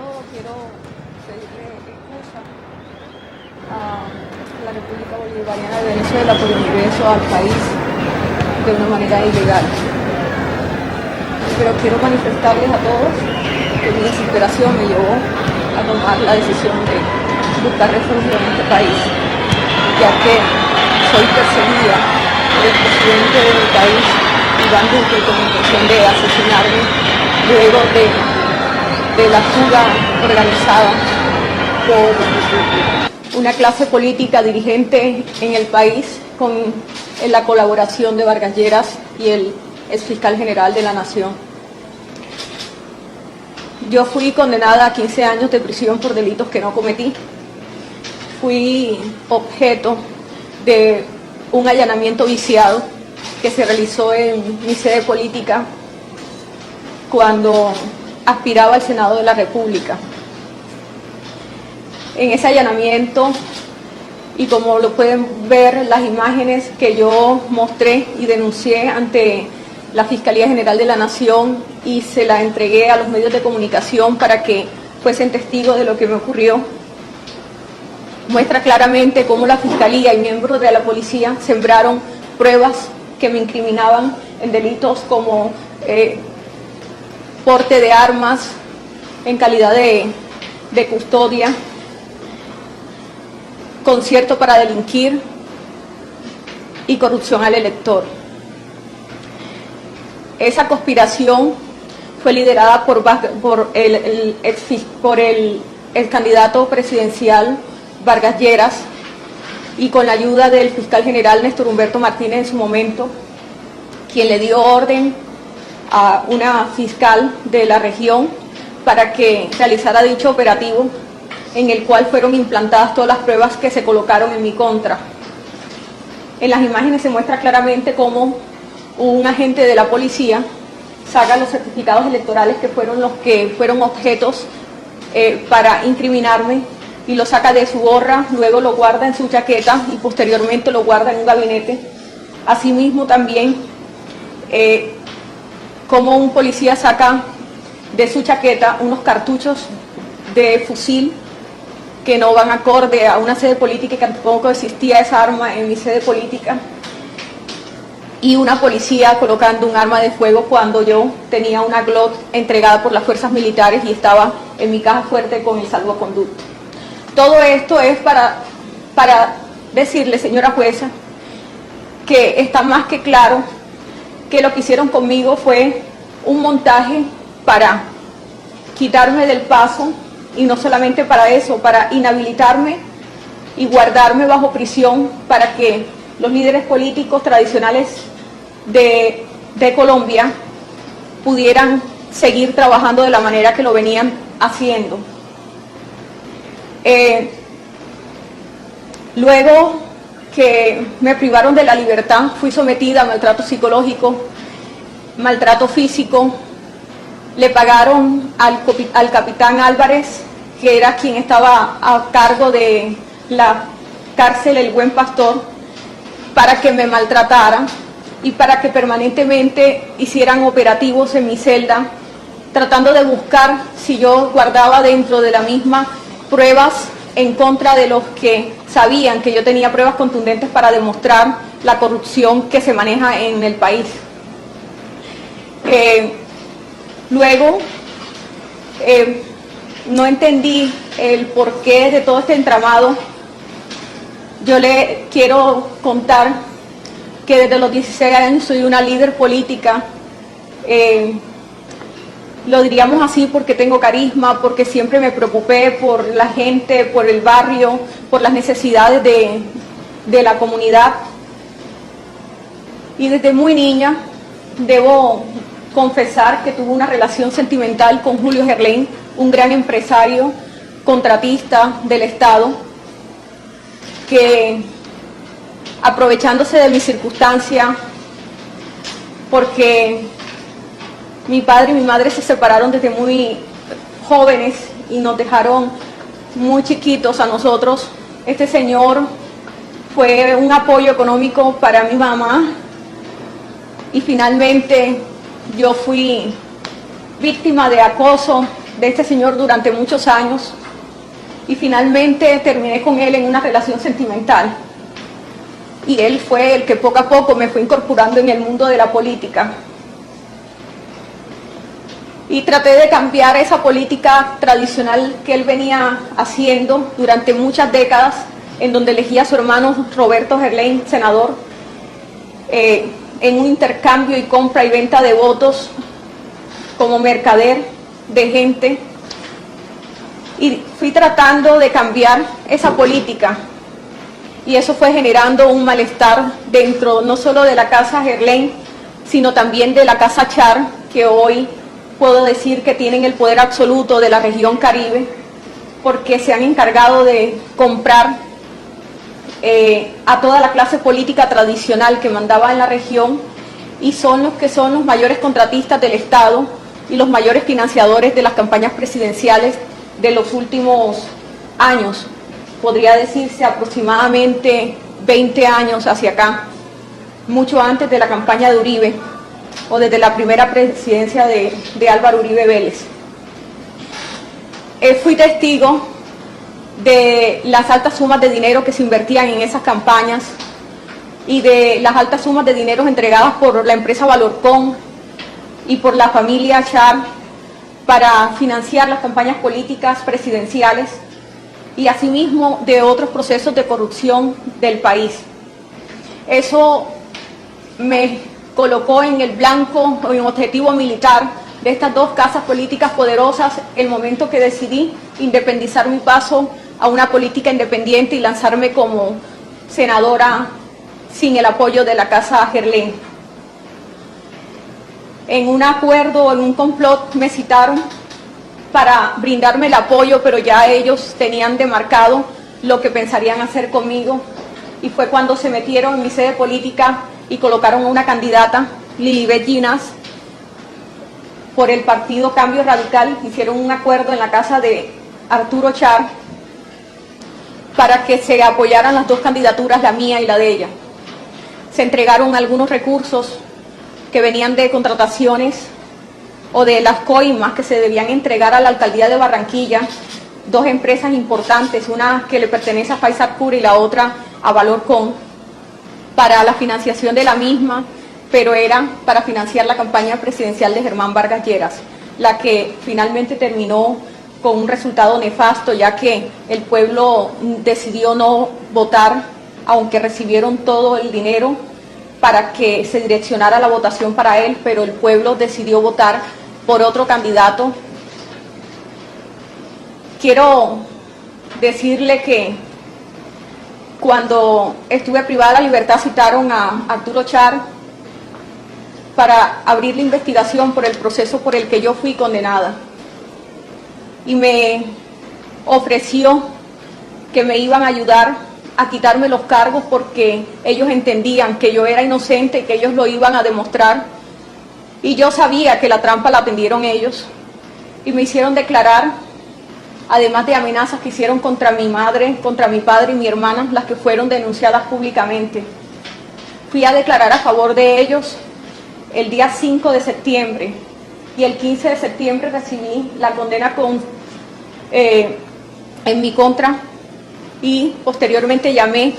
todo quiero pedirle excusa a la República Bolivariana de Venezuela por el ingreso al país de una manera ilegal. Pero quiero manifestarles a todos que mi desesperación me llevó a tomar la decisión de buscar refugio en este país, ya que soy perseguida por el presidente de mi país, Iván Duque, con intención de asesinarme luego de la fuga organizada por una clase política dirigente en el país con la colaboración de Vargas Lleras y el exfiscal general de la Nación. Yo fui condenada a 15 años de prisión por delitos que no cometí. Fui objeto de un allanamiento viciado que se realizó en mi sede política cuando aspiraba al Senado de la República. En ese allanamiento, y como lo pueden ver las imágenes que yo mostré y denuncié ante la Fiscalía General de la Nación y se la entregué a los medios de comunicación para que fuesen testigos de lo que me ocurrió, muestra claramente cómo la Fiscalía y miembros de la policía sembraron pruebas que me incriminaban en delitos como porte de armas en calidad de custodia, concierto para delinquir y corrupción al elector. Esa conspiración fue liderada por el candidato presidencial Vargas Lleras y con la ayuda del fiscal general Néstor Humberto Martínez en su momento, quien le dio orden a una fiscal de la región para que realizara dicho operativo, en el cual fueron implantadas todas las pruebas que se colocaron en mi contra. En las imágenes se muestra claramente cómo un agente de la policía saca los certificados electorales que fueron objetos para incriminarme y lo saca de su gorra, luego lo guarda en su chaqueta y posteriormente lo guarda en un gabinete. Asimismo también como un policía saca de su chaqueta unos cartuchos de fusil que no van acorde a una sede política, que tampoco existía esa arma en mi sede política, y una policía colocando un arma de fuego cuando yo tenía una Glock entregada por las fuerzas militares y estaba en mi caja fuerte con el salvoconducto. Todo esto es para decirle, señora jueza, que está más que claro que lo que hicieron conmigo fue un montaje para quitarme del paso, y no solamente para eso, para inhabilitarme y guardarme bajo prisión para que los líderes políticos tradicionales de Colombia pudieran seguir trabajando de la manera que lo venían haciendo. Luego que me privaron de la libertad, fui sometida a maltrato psicológico, maltrato físico. Le pagaron al capitán Álvarez, que era quien estaba a cargo de la cárcel El Buen Pastor, para que me maltratara y para que permanentemente hicieran operativos en mi celda, tratando de buscar si yo guardaba dentro de la misma pruebas en contra de los que sabían que yo tenía pruebas contundentes para demostrar la corrupción que se maneja en el país. Luego, no entendí el porqué de todo este entramado. Yo le quiero contar que desde los 16 años soy una líder política. Lo diríamos así porque tengo carisma, porque siempre me preocupé por la gente, por el barrio, por las necesidades de la comunidad. Y desde muy niña debo confesar que tuve una relación sentimental con Julio Gerlain, un gran empresario, contratista del Estado, que aprovechándose de mi circunstancia, porque mi padre y mi madre se separaron desde muy jóvenes y nos dejaron muy chiquitos a nosotros, este señor fue un apoyo económico para mi mamá y finalmente yo fui víctima de acoso, de este señor durante muchos años y finalmente terminé con él en una relación sentimental. Y él fue el que poco a poco me fue incorporando en el mundo de la política. Y traté de cambiar esa política tradicional que él venía haciendo durante muchas décadas, en donde elegía a su hermano Roberto Gerlain, senador, en un intercambio y compra y venta de votos como mercader de gente. Y fui tratando de cambiar esa política. Y eso fue generando un malestar dentro no solo de la Casa Gerlain, sino también de la Casa Char, que hoy puedo decir que tienen el poder absoluto de la región Caribe, porque se han encargado de comprar a toda la clase política tradicional que mandaba en la región y son los que son los mayores contratistas del Estado y los mayores financiadores de las campañas presidenciales de los últimos años. Podría decirse aproximadamente 20 años hacia acá, mucho antes de la campaña de Uribe o desde la primera presidencia de Álvaro Uribe Vélez. Fui testigo de las altas sumas de dinero que se invertían en esas campañas y de las altas sumas de dinero entregadas por la empresa Valorcon y por la familia Char para financiar las campañas políticas presidenciales y asimismo de otros procesos de corrupción del país. Eso me colocó en el blanco o en objetivo militar de estas dos casas políticas poderosas el momento que decidí independizar mi paso a una política independiente y lanzarme como senadora sin el apoyo de la Casa Gerlain. En un acuerdo, en un complot, me citaron para brindarme el apoyo, pero ya ellos tenían demarcado lo que pensarían hacer conmigo y fue cuando se metieron en mi sede política y colocaron a una candidata, Lilibet Ginás, por el partido Cambio Radical. Hicieron un acuerdo en la casa de Arturo Char para que se apoyaran las dos candidaturas, la mía y la de ella. Se entregaron algunos recursos que venían de contrataciones o de las coimas que se debían entregar a la alcaldía de Barranquilla, dos empresas importantes, una que le pertenece a Faisal Pura y la otra a Valorcon, para la financiación de la misma, pero era para financiar la campaña presidencial de Germán Vargas Lleras, la que finalmente terminó con un resultado nefasto, ya que el pueblo decidió no votar, aunque recibieron todo el dinero para que se direccionara la votación para él, pero el pueblo decidió votar por otro candidato. Quiero decirle que cuando estuve privada de la libertad citaron a Arturo Char para abrir la investigación por el proceso por el que yo fui condenada. Y me ofreció que me iban a ayudar a quitarme los cargos porque ellos entendían que yo era inocente y que ellos lo iban a demostrar. Y yo sabía que la trampa la tendieron ellos y me hicieron declarar, además de amenazas que hicieron contra mi madre, contra mi padre y mi hermana, las que fueron denunciadas públicamente. Fui a declarar a favor de ellos el día 5 de septiembre y el 15 de septiembre recibí la condena en mi contra y posteriormente llamé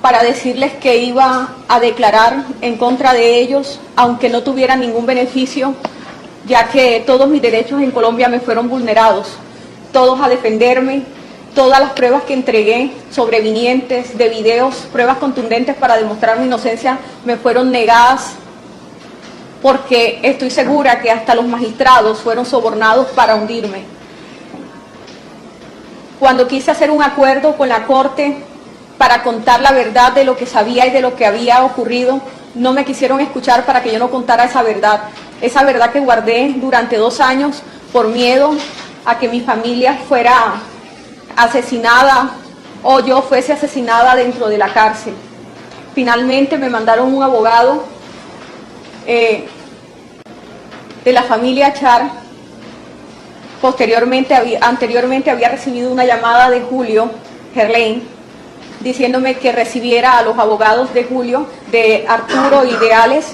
para decirles que iba a declarar en contra de ellos, aunque no tuviera ningún beneficio, ya que todos mis derechos en Colombia me fueron vulnerados, todos a defenderme, todas las pruebas que entregué sobrevinientes de videos, pruebas contundentes para demostrar mi inocencia, me fueron negadas, porque estoy segura que hasta los magistrados fueron sobornados para hundirme. Cuando quise hacer un acuerdo con la Corte para contar la verdad de lo que sabía y de lo que había ocurrido, no me quisieron escuchar para que yo no contara esa verdad que guardé durante 2 años por miedo a que mi familia fuera asesinada o yo fuese asesinada dentro de la cárcel. Finalmente me mandaron un abogado de la familia Char. Anteriormente había recibido una llamada de Julio Gerlain diciéndome que recibiera a los abogados de Julio, de Arturo y de Alex,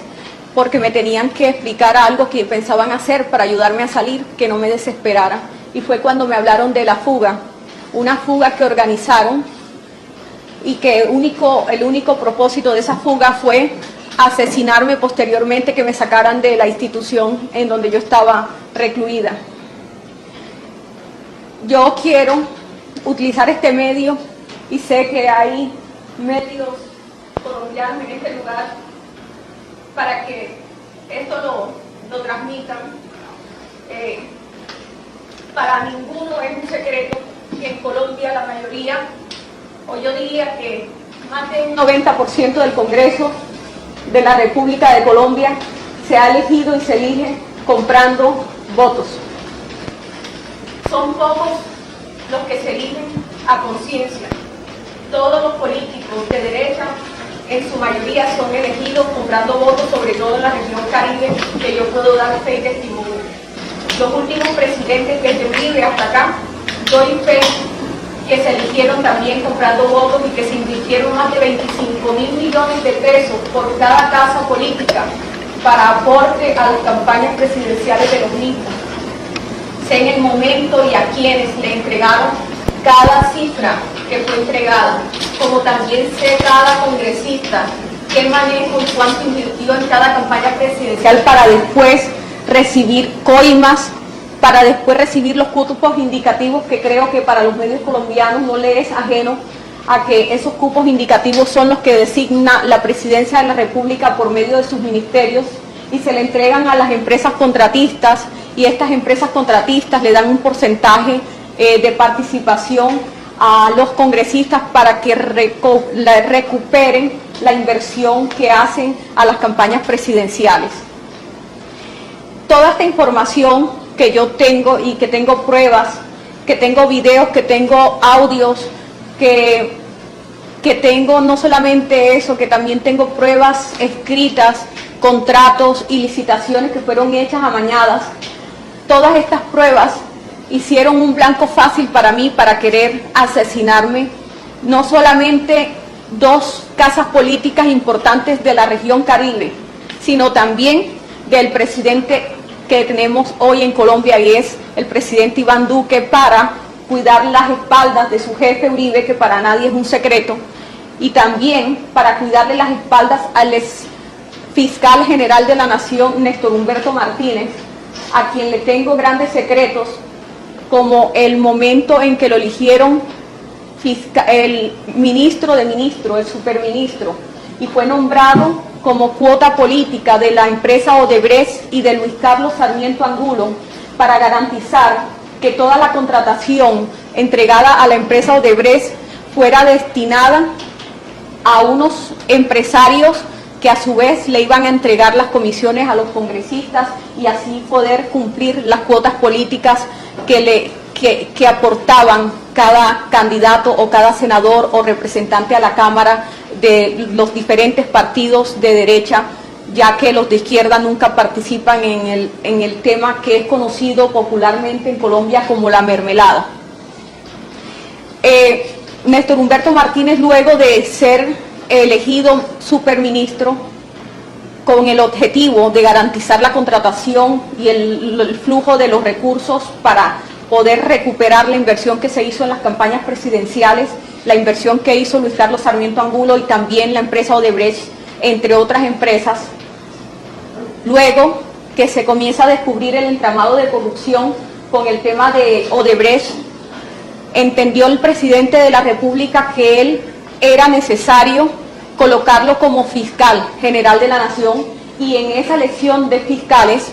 porque me tenían que explicar algo que pensaban hacer para ayudarme a salir, que no me desesperara. Y fue cuando me hablaron de la fuga, una fuga que organizaron y que el único propósito de esa fuga fue asesinarme posteriormente, que me sacaran de la institución en donde yo estaba recluida. Yo quiero utilizar este medio y sé que hay medios colombianos en este lugar para que esto lo transmitan. Para ninguno es un secreto que en Colombia la mayoría, o yo diría que más de un 90% del Congreso de la República de Colombia se ha elegido y se elige comprando votos. Son pocos los que se eligen a conciencia. Todos los políticos de derecha, en su mayoría, son elegidos comprando votos, sobre todo en la región Caribe, que yo puedo dar fe y testimonio. Los últimos presidentes, desde Uribe hasta acá, doy fe que se eligieron también comprando votos y que se invirtieron más de 25.000 millones de pesos por cada casa política para aporte a las campañas presidenciales de los mismos. Sé en el momento y a quienes le entregaron cada cifra que fue entregada, como también sé cada congresista qué manejo y cuánto invirtió en cada campaña presidencial para después recibir coimas, para después recibir los cupos indicativos, que creo que para los medios colombianos no les es ajeno a que esos cupos indicativos son los que designa la Presidencia de la República por medio de sus ministerios y se le entregan a las empresas contratistas, y estas empresas contratistas le dan un porcentaje de participación a los congresistas para que recuperen la inversión que hacen a las campañas presidenciales. Toda esta información que yo tengo y que tengo pruebas, que tengo videos, que tengo audios, que tengo no solamente eso, que también tengo pruebas escritas, contratos y licitaciones que fueron hechas amañadas. Todas estas pruebas hicieron un blanco fácil para mí para querer asesinarme, no solamente dos casas políticas importantes de la región Caribe, sino también del presidente que tenemos hoy en Colombia, y es el presidente Iván Duque, para cuidar las espaldas de su jefe Uribe, que para nadie es un secreto, y también para cuidarle las espaldas al ex fiscal general de la Nación, Néstor Humberto Martínez, a quien le tengo grandes secretos, como el momento en que lo eligieron el ministro de ministro, el superministro, y fue nombrado como cuota política de la empresa Odebrecht y de Luis Carlos Sarmiento Angulo, para garantizar que toda la contratación entregada a la empresa Odebrecht fuera destinada a unos empresarios que a su vez le iban a entregar las comisiones a los congresistas y así poder cumplir las cuotas políticas que aportaban cada candidato o cada senador o representante a la Cámara de los diferentes partidos de derecha, ya que los de izquierda nunca participan en el tema que es conocido popularmente en Colombia como la mermelada. Néstor Humberto Martínez, luego de ser elegido superministro con el objetivo de garantizar la contratación y el flujo de los recursos para poder recuperar la inversión que se hizo en las campañas presidenciales, la inversión que hizo Luis Carlos Sarmiento Angulo y también la empresa Odebrecht, entre otras empresas. Luego que se comienza a descubrir el entramado de corrupción con el tema de Odebrecht, entendió el presidente de la República que él era necesario colocarlo como fiscal general de la Nación, y en esa elección de fiscales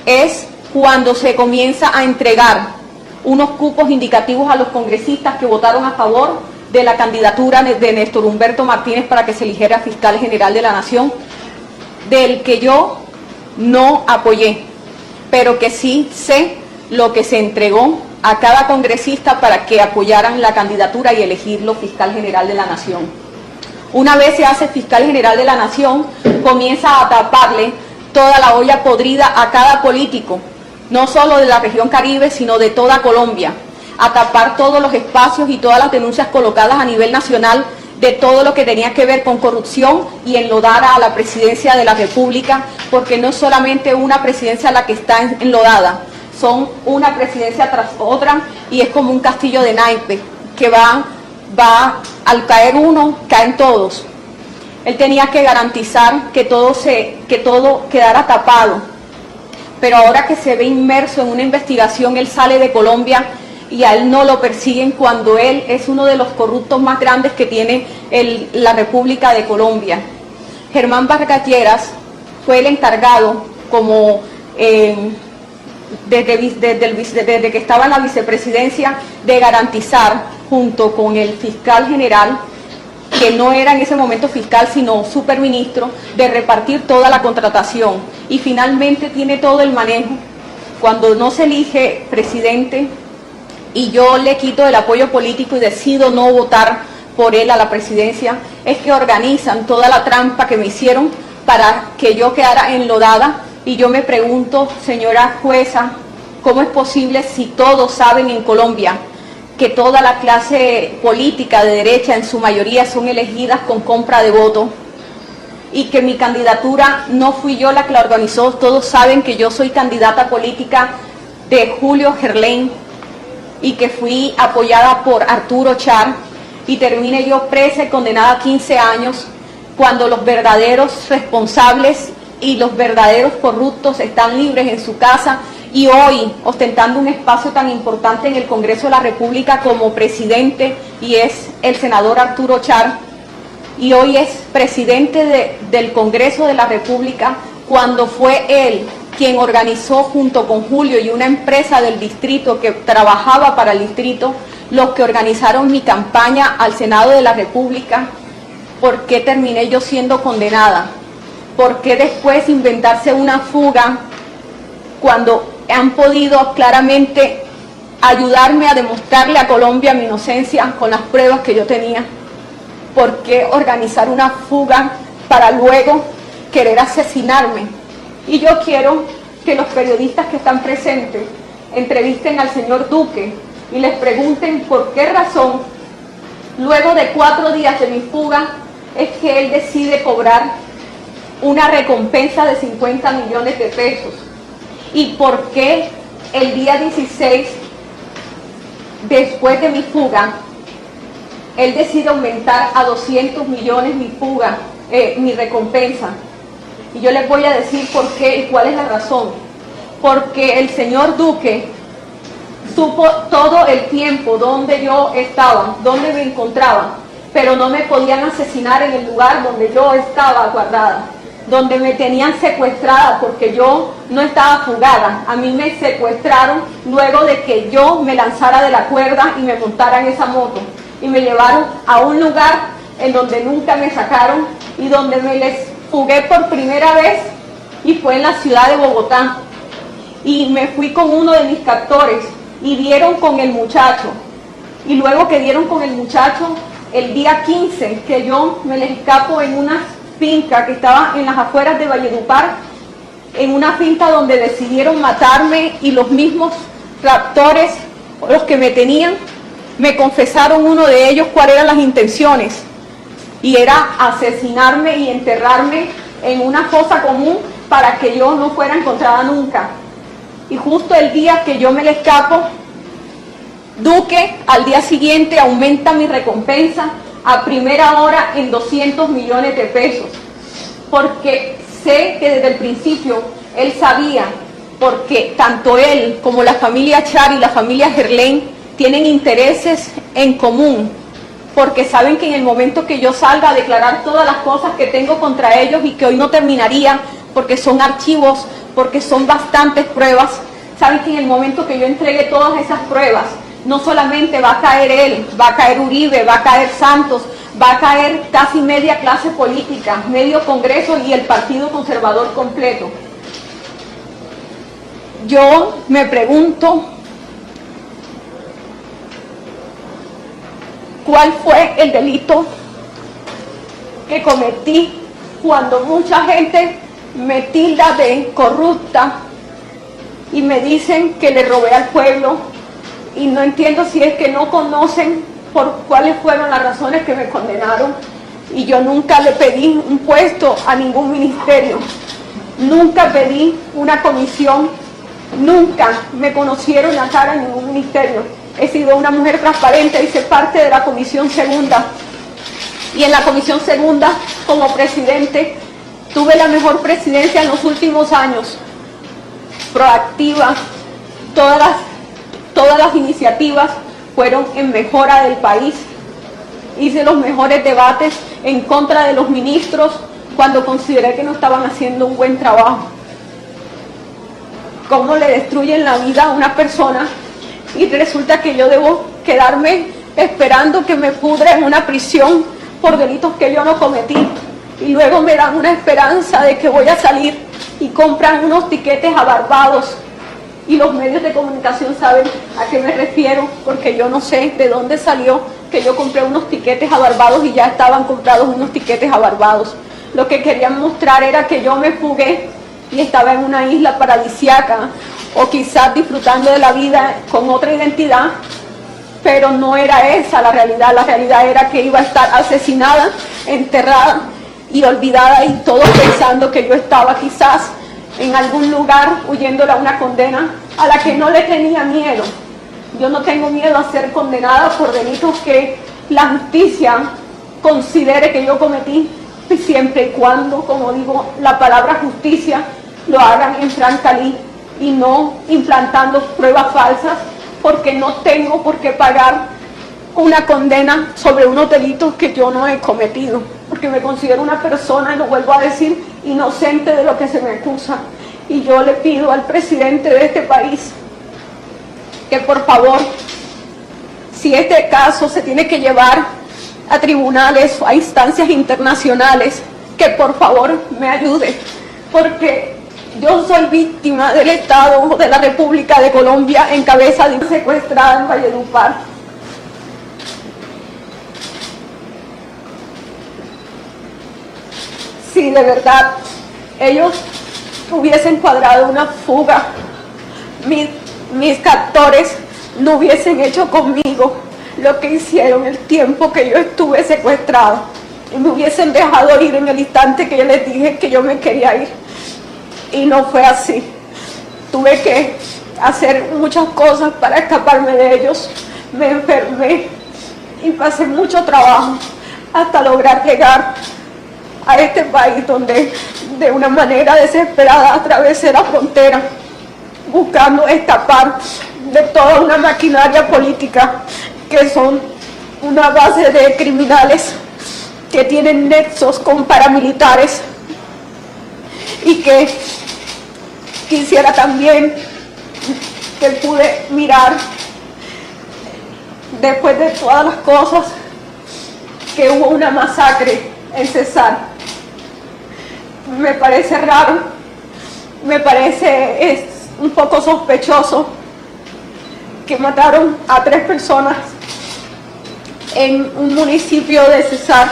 es cuando se comienza a entregar unos cupos indicativos a los congresistas que votaron a favor de la candidatura de Néstor Humberto Martínez para que se eligiera fiscal general de la Nación, del que yo no apoyé, pero que sí sé lo que se entregó a cada congresista para que apoyaran la candidatura y elegirlo fiscal general de la Nación. Una vez se hace fiscal general de la Nación, comienza a taparle toda la olla podrida a cada político, no solo de la región Caribe, sino de toda Colombia, a tapar todos los espacios y todas las denuncias colocadas a nivel nacional de todo lo que tenía que ver con corrupción y enlodar a la presidencia de la República, porque no es solamente una presidencia la que está enlodada, son una presidencia tras otra y es como un castillo de naipes que va al caer uno, caen todos. Él tenía que garantizar que todo quedara tapado, pero ahora que se ve inmerso en una investigación, él sale de Colombia y a él no lo persiguen cuando él es uno de los corruptos más grandes que tiene la República de Colombia. Germán Vargas Lleras fue el encargado, como desde que estaba en la vicepresidencia, de garantizar, junto con el fiscal general, que no era en ese momento fiscal sino superministro, de repartir toda la contratación, y finalmente tiene todo el manejo. Cuando no se elige presidente y yo le quito el apoyo político y decido no votar por él a la presidencia, es que organizan toda la trampa que me hicieron para que yo quedara enlodada. Y yo me pregunto, señora jueza, ¿cómo es posible, si todos saben en Colombia que toda la clase política de derecha en su mayoría son elegidas con compra de voto, y que mi candidatura no fui yo la que la organizó? Todos saben que yo soy candidata política de Julio Gerlain y que fui apoyada por Arturo Char, y terminé yo presa y condenada a 15 años, cuando los verdaderos responsables y los verdaderos corruptos están libres en su casa, y hoy ostentando un espacio tan importante en el Congreso de la República como presidente, y es el senador Arturo Char, y hoy es presidente del Congreso de la República, cuando fue él quien organizó junto con Julio y una empresa del distrito que trabajaba para el distrito, los que organizaron mi campaña al Senado de la República. ¿Por qué terminé yo siendo condenada? ¿Por qué después inventarse una fuga cuando han podido claramente ayudarme a demostrarle a Colombia mi inocencia con las pruebas que yo tenía? ¿Por qué organizar una fuga para luego querer asesinarme? Y yo quiero que los periodistas que están presentes entrevisten al señor Duque y les pregunten por qué razón, luego de 4 días de mi fuga, es que él decide cobrar una recompensa de 50 millones de pesos. Y por qué el día 16, después de mi fuga, él decide aumentar a 200 millones mi recompensa. Y yo les voy a decir por qué y cuál es la razón. Porque el señor Duque supo todo el tiempo dónde yo estaba, dónde me encontraba, pero no me podían asesinar en el lugar donde yo estaba guardada, donde me tenían secuestrada, porque yo no estaba fugada. A mí me secuestraron luego de que yo me lanzara de la cuerda y me montara en esa moto, y me llevaron a un lugar en donde nunca me sacaron y donde me les fugué por primera vez, y fue en la ciudad de Bogotá. Y me fui con uno de mis captores y dieron con el muchacho, y luego que dieron con el muchacho, el día 15 que yo me les escapo en una finca que estaba en las afueras de Valledupar, en una finca donde decidieron matarme, y los mismos captores, los que me tenían, me confesaron, uno de ellos, cuáles eran las intenciones, y era asesinarme y enterrarme en una fosa común para que yo no fuera encontrada nunca. Y justo el día que yo me le escapo, Duque al día siguiente aumenta mi recompensa a primera hora en 200 millones de pesos, porque sé que desde el principio él sabía, porque tanto él como la familia Char y la familia Gerlain tienen intereses en común, porque saben que en el momento que yo salga a declarar todas las cosas que tengo contra ellos, y que hoy no terminaría porque son archivos, porque son bastantes pruebas, saben que en el momento que yo entregue todas esas pruebas, no solamente va a caer él, va a caer Uribe, va a caer Santos, va a caer casi media clase política, medio Congreso y el Partido Conservador completo. Yo me pregunto, ¿cuál fue el delito que cometí cuando mucha gente me tilda de corrupta y me dicen que le robé al pueblo? Y no entiendo si es que no conocen por cuáles fueron las razones que me condenaron, y yo nunca le pedí un puesto a ningún ministerio, nunca pedí una comisión, nunca me conocieron la cara en ningún ministerio. He sido una mujer transparente, hice parte de la Comisión Segunda, y en la Comisión Segunda, como presidente, tuve la mejor presidencia en los últimos años, proactiva. Todas las iniciativas fueron en mejora del país. Hice los mejores debates en contra de los ministros cuando consideré que no estaban haciendo un buen trabajo. Cómo le destruyen la vida a una persona y resulta que yo debo quedarme esperando que me pudre en una prisión por delitos que yo no cometí, y luego me dan una esperanza de que voy a salir y compran unos tiquetes a Barbados, y los medios de comunicación saben a qué me refiero, porque yo no sé de dónde salió que yo compré unos tiquetes a Barbados y ya estaban comprados unos tiquetes a Barbados. Lo que querían mostrar era que yo me fugué y estaba en una isla paradisíaca, o quizás disfrutando de la vida con otra identidad, pero no era esa la realidad era que iba a estar asesinada, enterrada y olvidada, y todos pensando que yo estaba quizás en algún lugar huyéndole a una condena a la que no le tenía miedo. Yo no tengo miedo a ser condenada por delitos que la justicia considere que yo cometí, siempre y cuando, como digo, la palabra justicia lo hagan en franca ley y no implantando pruebas falsas, porque no tengo por qué pagar una condena sobre unos delitos que yo no he cometido, porque me considero una persona, y lo vuelvo a decir, inocente de lo que se me acusa. Y yo le pido al presidente de este país que por favor, si este caso se tiene que llevar a tribunales o a instancias internacionales, que por favor me ayude, porque yo soy víctima del Estado de la República de Colombia en cabeza de una secuestrada en Valledupar. Si de verdad ellos hubiesen cuadrado una fuga, mis captores no hubiesen hecho conmigo lo que hicieron el tiempo que yo estuve secuestrada, y me hubiesen dejado ir en el instante que yo les dije que yo me quería ir. Y no fue así. Tuve que hacer muchas cosas para escaparme de ellos. Me enfermé y pasé mucho trabajo hasta lograr llegar a este país, donde de una manera desesperada atravesé la frontera buscando escapar de toda una maquinaria política que son una base de criminales que tienen nexos con paramilitares, y que quisiera también que pude mirar, después de todas las cosas, que hubo una masacre en Cesar. Me parece raro, es un poco sospechoso que mataron a 3 personas en un municipio de Cesar,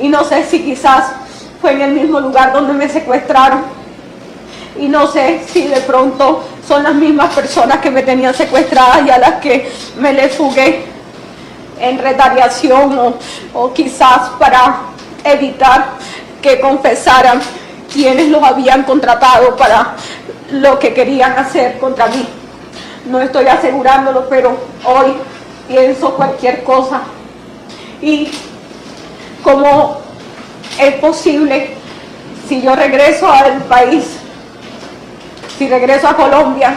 y no sé si quizás fue en el mismo lugar donde me secuestraron, y no sé si de pronto son las mismas personas que me tenían secuestradas y a las que me les fugué en retaliación, o quizás para evitar que confesaran quienes los habían contratado para lo que querían hacer contra mí. No estoy asegurándolo, pero hoy pienso cualquier cosa. Y cómo es posible, si yo regreso al país, si regreso a Colombia,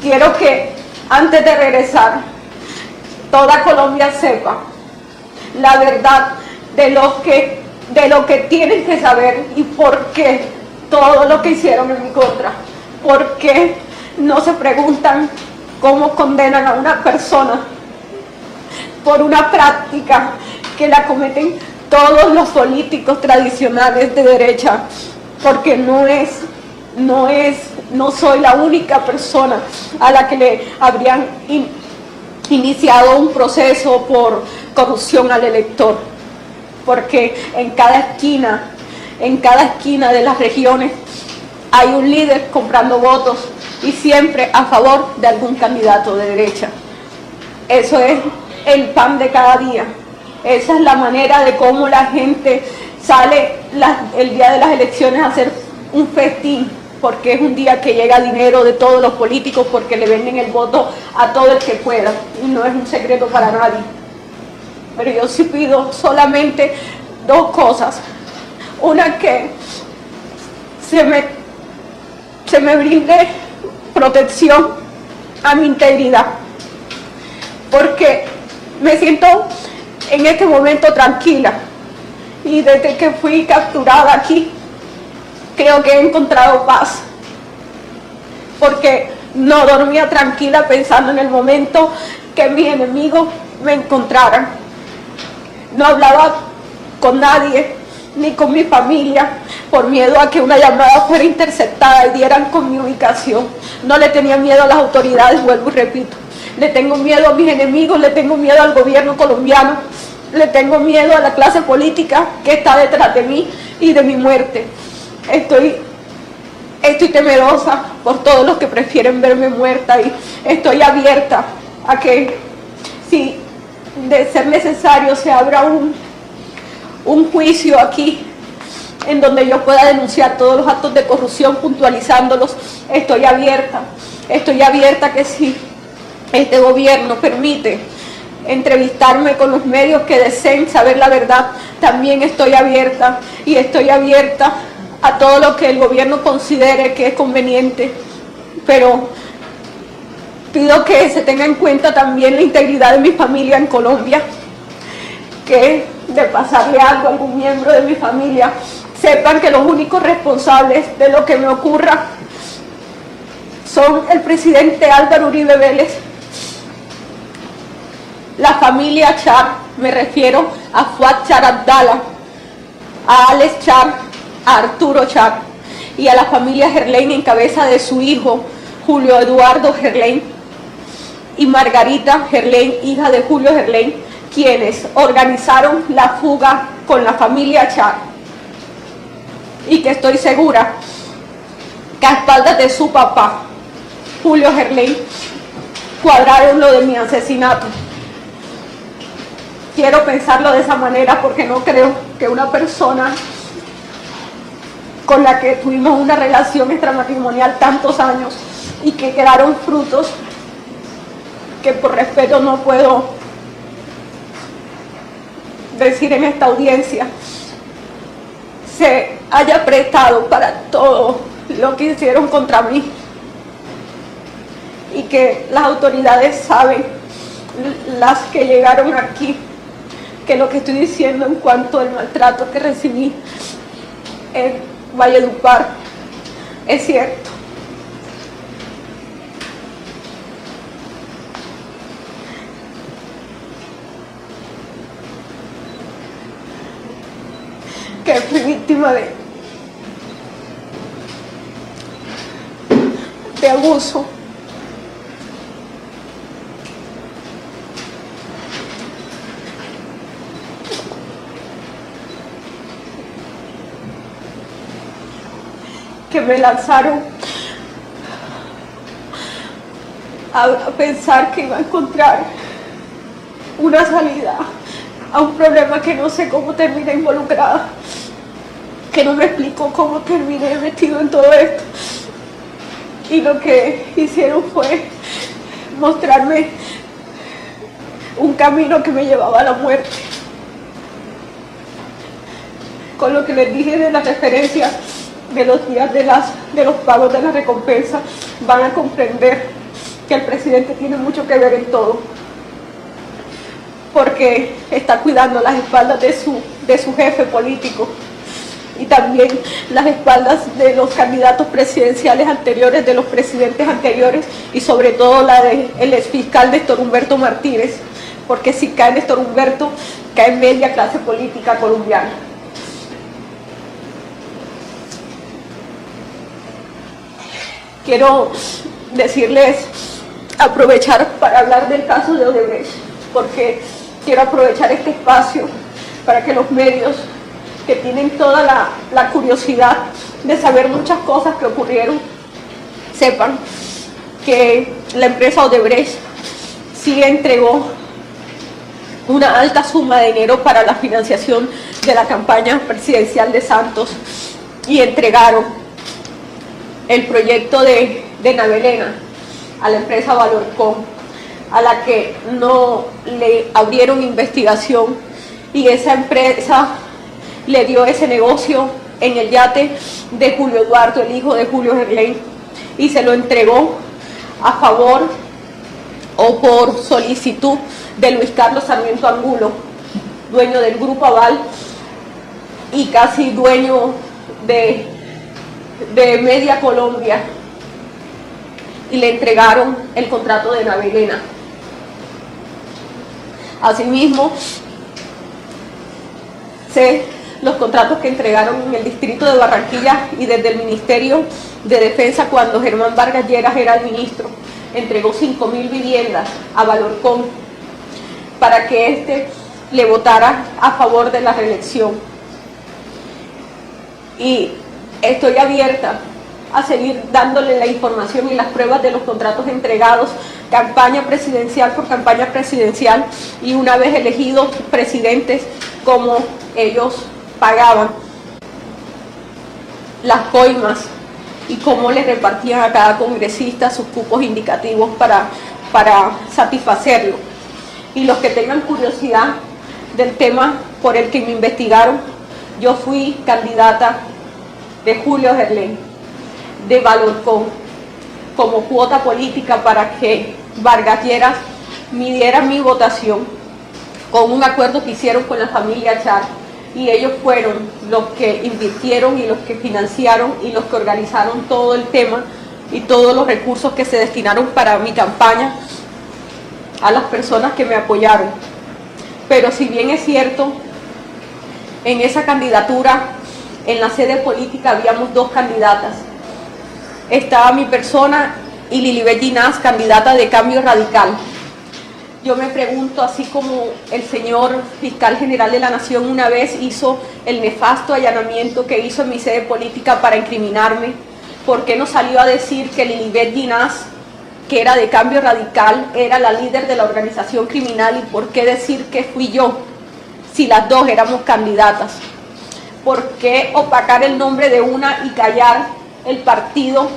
quiero que antes de regresar toda Colombia sepa la verdad de lo que tienen que saber, y por qué todo lo que hicieron en mi contra. ¿Por qué no se preguntan cómo condenan a una persona por una práctica que la cometen todos los políticos tradicionales de derecha? Porque no soy la única persona a la que le habrían iniciado un proceso por corrupción al elector, porque en cada esquina de las regiones hay un líder comprando votos, y siempre a favor de algún candidato de derecha. Eso es el pan de cada día. Esa es la manera de cómo la gente sale el día de las elecciones a hacer un festín, porque es un día que llega dinero de todos los políticos, porque le venden el voto a todo el que pueda, y no es un secreto para nadie. Pero yo sí pido solamente dos cosas. Una, que se me brinde protección a mi integridad, porque me siento en este momento tranquila, y desde que fui capturada aquí creo que he encontrado paz, porque no dormía tranquila pensando en el momento que mis enemigos me encontraran. No hablaba con nadie, ni con mi familia, por miedo a que una llamada fuera interceptada y dieran con mi ubicación. No le tenía miedo a las autoridades, vuelvo y repito. Le tengo miedo a mis enemigos, le tengo miedo al gobierno colombiano, le tengo miedo a la clase política que está detrás de mí y de mi muerte. Estoy temerosa por todos los que prefieren verme muerta, y estoy abierta a que, si de ser necesario, se abra un juicio aquí en donde yo pueda denunciar todos los actos de corrupción, puntualizándolos. Estoy abierta que si este gobierno permite entrevistarme con los medios que deseen saber la verdad, también estoy abierta, y estoy abierta a todo lo que el gobierno considere que es conveniente, pero pido que se tenga en cuenta también la integridad de mi familia en Colombia, que de pasarle algo a algún miembro de mi familia, sepan que los únicos responsables de lo que me ocurra son el presidente Álvaro Uribe Vélez, la familia Char, me refiero a Fuad Char Abdala, a Alex Char, a Arturo Char, y a la familia Gerlain en cabeza de su hijo Julio Eduardo Gerlain y Margarita Gerlain, hija de Julio Gerlain, quienes organizaron la fuga con la familia Char, y que estoy segura que a espaldas de su papá, Julio Gerlain, cuadraron lo de mi asesinato. Quiero pensarlo de esa manera, porque no creo que una persona con la que tuvimos una relación extramatrimonial tantos años y que quedaron frutos que por respeto no puedo decir en esta audiencia, se haya prestado para todo lo que hicieron contra mí, y que las autoridades saben, las que llegaron aquí, que lo que estoy diciendo en cuanto al maltrato que recibí en Valledupar es cierto. Que fui víctima de abuso. Que me lanzaron a pensar que iba a encontrar una salida a un problema que no sé cómo terminé involucrada, que no me explico cómo terminé metido en todo esto, y lo que hicieron fue mostrarme un camino que me llevaba a la muerte. Con lo que les dije de las referencias de los días de los pagos de la recompensa, van a comprender que el presidente tiene mucho que ver en todo, porque está cuidando las espaldas de su jefe político, y también las espaldas de los candidatos presidenciales anteriores, de los presidentes anteriores, y sobre todo la del exfiscal Néstor Humberto Martínez, porque si cae Néstor Humberto, cae media clase política colombiana. Quiero decirles, aprovechar para hablar del caso de Odebrecht, porque quiero aprovechar este espacio para que los medios, que tienen toda la curiosidad de saber muchas cosas que ocurrieron, sepan que la empresa Odebrecht sí entregó una alta suma de dinero para la financiación de la campaña presidencial de Santos y entregaron el proyecto de Navelena a la empresa Valorcom, a la que no le abrieron investigación, y esa empresa le dio ese negocio en el yate de Julio Eduardo, el hijo de Julio Gerlain, y se lo entregó a favor o por solicitud de Luis Carlos Sarmiento Angulo, dueño del Grupo Aval y casi dueño de Media Colombia, y le entregaron el contrato de Navelena. Asimismo, los contratos que entregaron en el distrito de Barranquilla y desde el Ministerio de Defensa, cuando Germán Vargas Lleras era el ministro, entregó 5.000 viviendas a Valorcom para que éste le votara a favor de la reelección. Y estoy abierta a seguir dándole la información y las pruebas de los contratos entregados, campaña presidencial por campaña presidencial, y una vez elegidos presidentes, como ellos pagaban las coimas y cómo les repartían a cada congresista sus cupos indicativos para satisfacerlo. Y los que tengan curiosidad del tema por el que me investigaron, yo fui candidata de Julio Gerlain, de Valorcom, como cuota política para que Vargas Lleras midiera mi votación con un acuerdo que hicieron con la familia Char, y ellos fueron los que invirtieron y los que financiaron y los que organizaron todo el tema y todos los recursos que se destinaron para mi campaña a las personas que me apoyaron. Pero si bien es cierto, en esa candidatura, en la sede política, habíamos dos candidatas. Estaba mi persona y Lilibet Ginás, candidata de Cambio Radical. Yo me pregunto, así como el señor fiscal general de la Nación una vez hizo el nefasto allanamiento que hizo en mi sede política para incriminarme, ¿por qué no salió a decir que Lilibet Ginás, que era de Cambio Radical, era la líder de la organización criminal? ¿Y por qué decir que fui yo, si las dos éramos candidatas? ¿Por qué opacar el nombre de una y callar el partido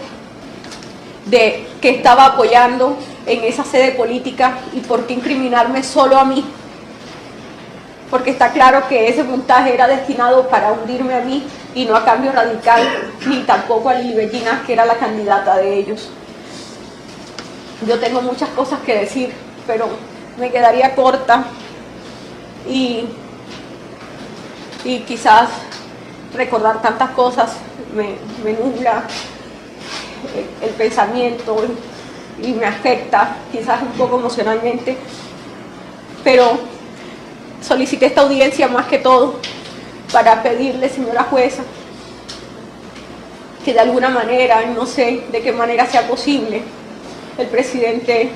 que estaba apoyando en esa sede política? ¿Y por qué incriminarme solo a mí? Porque está claro que ese montaje era destinado para hundirme a mí y no a Cambio Radical, ni tampoco a Lilibet Ginás, que era la candidata de ellos. Yo tengo muchas cosas que decir, pero me quedaría corta y quizás recordar tantas cosas me nubla el pensamiento y me afecta quizás un poco emocionalmente, pero solicité esta audiencia más que todo para pedirle, señora jueza, que de alguna manera, no sé de qué manera sea posible, el presidente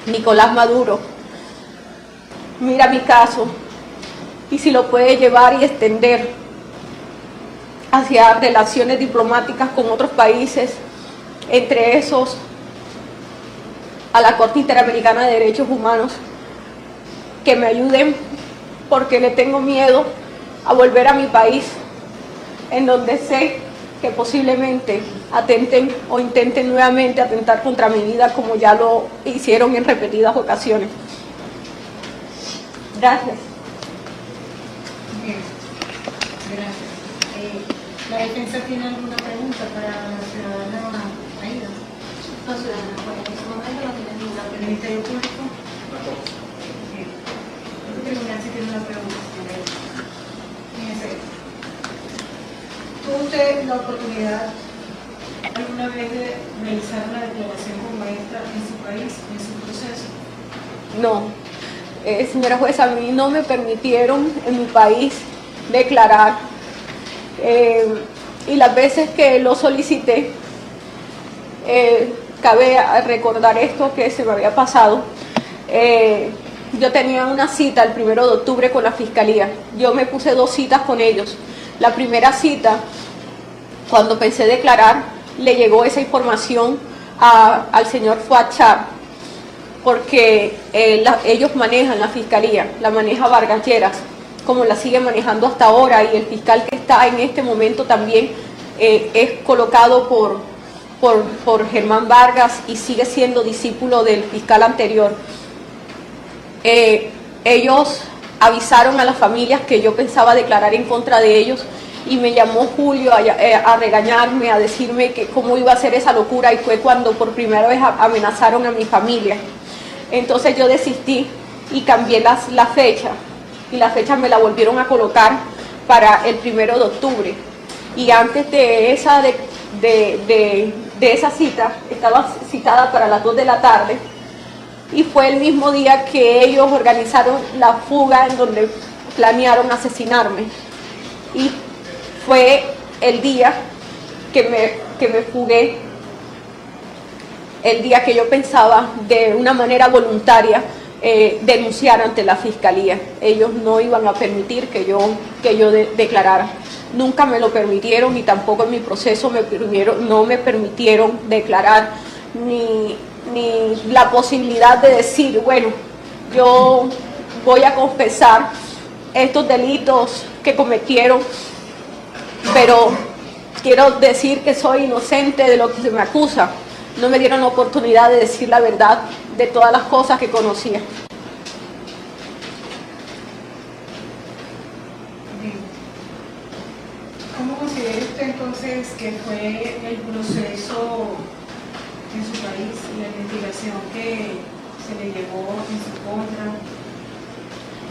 Nicolás Maduro mira mi caso y si lo puede llevar y extender hacia relaciones diplomáticas con otros países, entre esos a la Corte Interamericana de Derechos Humanos, que me ayuden, porque le tengo miedo a volver a mi país, en donde sé que posiblemente atenten o intenten nuevamente atentar contra mi vida, como ya lo hicieron en repetidas ocasiones. Gracias. Bien, gracias. ¿La defensa tiene alguna pregunta para la ciudadana Aida? No, ciudadana, bueno, en este momento no tiene ninguna ¿El pregunta. Ministerio Público? Bien. El tribunal sí tiene una pregunta. Fíjense, ¿tuvo usted la oportunidad alguna vez de realizar una declaración como esta en su país, en su proceso? No, señora jueza, a mí no me permitieron en mi país declarar, y las veces que lo solicité, cabe recordar esto que se me había pasado. Yo tenía una cita el 1 de octubre con la Fiscalía. Yo me puse 2 citas con ellos. La primera cita, cuando pensé declarar, le llegó esa información al señor Fuad Char, porque ellos manejan la fiscalía, la maneja Vargas Lleras, como la sigue manejando hasta ahora, y el fiscal que está en este momento también es colocado por Germán Vargas y sigue siendo discípulo del fiscal anterior. Ellos avisaron a las familias que yo pensaba declarar en contra de ellos, y me llamó Julio a regañarme, a decirme que cómo iba a ser esa locura, y fue cuando por primera vez amenazaron a mi familia. Entonces yo desistí y cambié la fecha, y la fecha me la volvieron a colocar para el 1 de octubre. Y antes de esa, de esa cita, estaba citada para las 2 de la tarde, y fue el mismo día que ellos organizaron la fuga en donde planearon asesinarme. Y fue el día que me fugué, el día que yo pensaba de una manera voluntaria denunciar ante la fiscalía. Ellos no iban a permitir que yo declarara. Nunca me lo permitieron, y tampoco en mi proceso no me permitieron declarar, ni la posibilidad de decir, bueno, yo voy a confesar estos delitos que cometieron, pero quiero decir que soy inocente de lo que se me acusa. No me dieron la oportunidad de decir la verdad de todas las cosas que conocía. ¿Cómo considera usted entonces que fue el proceso en su país, la investigación que se le llevó en su contra?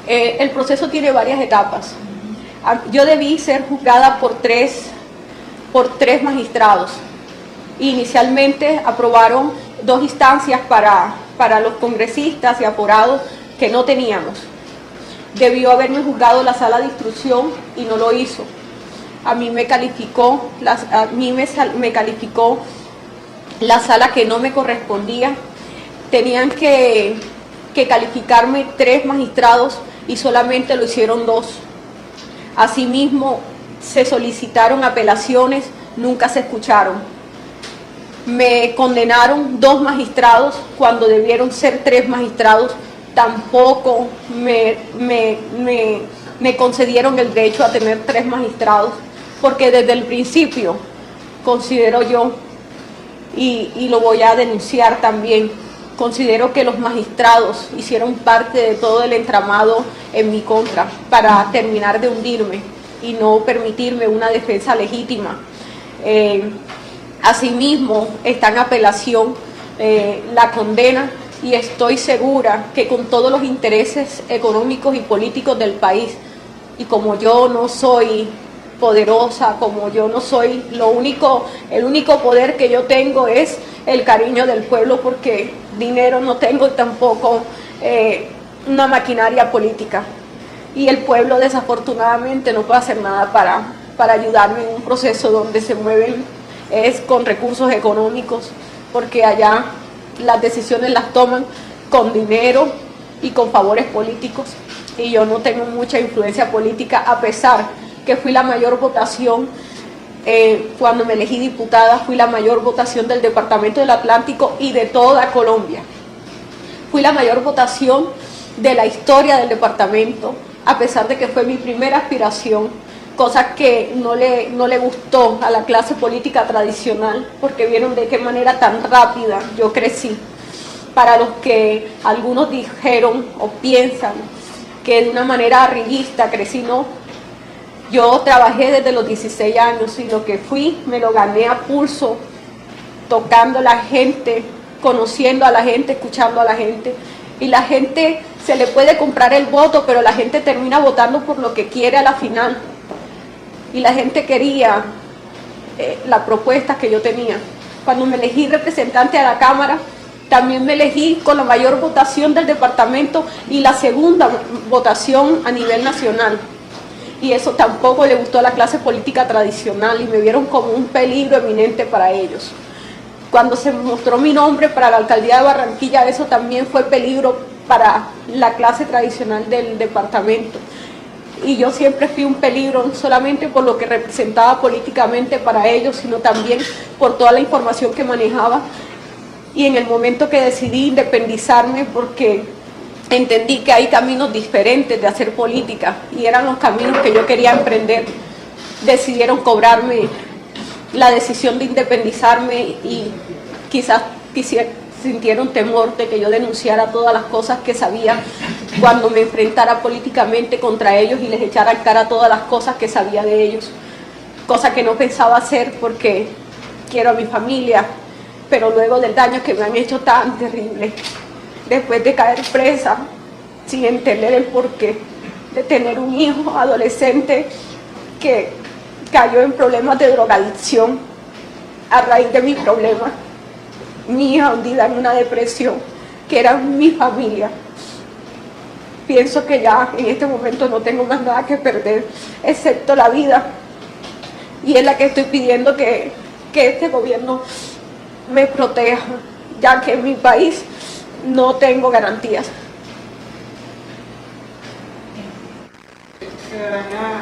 El proceso tiene varias etapas. Yo debí ser juzgada por tres magistrados. Inicialmente aprobaron 2 instancias para los congresistas y aforados que no teníamos. Debió haberme juzgado la sala de instrucción y no lo hizo. A mí me calificó la sala que no me correspondía. Tenían que calificarme 3 magistrados y solamente lo hicieron 2. Asimismo, se solicitaron apelaciones, nunca se escucharon. Me condenaron 2 magistrados cuando debieron ser 3 magistrados. Tampoco me concedieron el derecho a tener 3 magistrados, porque desde el principio considero yo, y lo voy a denunciar también, considero que los magistrados hicieron parte de todo el entramado en mi contra para terminar de hundirme y no permitirme una defensa legítima. Asimismo, está en apelación la condena, y estoy segura que con todos los intereses económicos y políticos del país, y como yo no soy poderosa, como yo no soy el único poder que yo tengo es el cariño del pueblo, porque dinero no tengo y tampoco una maquinaria política, y el pueblo desafortunadamente no puede hacer nada para ayudarme en un proceso donde se mueven con recursos económicos, porque allá las decisiones las toman con dinero y con favores políticos, y yo no tengo mucha influencia política, a pesar que fui la mayor votación. Cuando me elegí diputada, fui la mayor votación del Departamento del Atlántico y de toda Colombia. Fui la mayor votación de la historia del departamento, a pesar de que fue mi primera aspiración, cosa que no le gustó a la clase política tradicional, porque vieron de qué manera tan rápida yo crecí. Para los que algunos dijeron o piensan que de una manera arribista crecí, no. Yo trabajé desde los 16 años, y lo que fui me lo gané a pulso, tocando a la gente, conociendo a la gente, escuchando a la gente. Y la gente se le puede comprar el voto, pero la gente termina votando por lo que quiere a la final. Y la gente quería las propuestas que yo tenía. Cuando me elegí representante a la Cámara, también me elegí con la mayor votación del departamento y la segunda votación a nivel nacional. Y eso tampoco le gustó a la clase política tradicional, y me vieron como un peligro eminente para ellos. Cuando se mostró mi nombre para la alcaldía de Barranquilla, eso también fue peligro para la clase tradicional del departamento. Y yo siempre fui un peligro, no solamente por lo que representaba políticamente para ellos, sino también por toda la información que manejaba y en el momento que decidí independizarme, porque entendí que hay caminos diferentes de hacer política y eran los caminos que yo quería emprender, decidieron cobrarme la decisión de independizarme y quizás sintieron temor de que yo denunciara todas las cosas que sabía cuando me enfrentara políticamente contra ellos y les echara en cara todas las cosas que sabía de ellos, cosa que no pensaba hacer porque quiero a mi familia, pero luego del daño que me han hecho tan terrible, después de caer presa, sin entender el porqué, de tener un hijo adolescente que cayó en problemas de drogadicción a raíz de mi problema, mi hija hundida en una depresión, que era mi familia. Pienso que ya en este momento no tengo más nada que perder, excepto la vida, y es la que estoy pidiendo que este gobierno me proteja, ya que en mi país no tengo garantías. Ciudadana